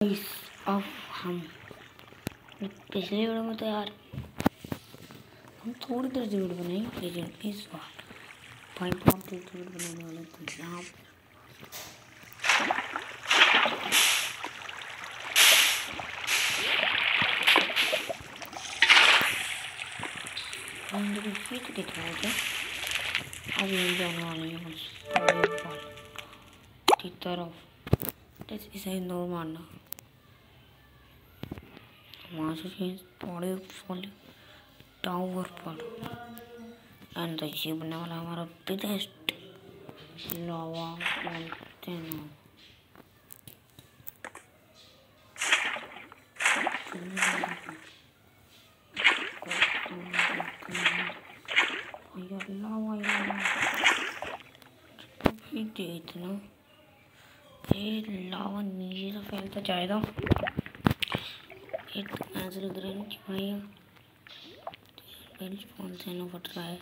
अब हम पिछले वीडियो में तो यार हम थोड़ी देर से वीडियो बनाएंगे, लेकिन इस बार 5.2 वीडियो बनाने वाले तो यहाँ दिख रहा है। अब यही जाने वाले हैं की तरफ, इसे इग्नोर मारना। वहाँ से थोड़े फॉल टावर पर एंड ये बनने वाला हमारा बिगेस्ट लावा वोल्केनो। इतना लावा नीचे से फैलता जाएगा। एक एंजल ग्रीन की भाई फोन से न फट रहा है।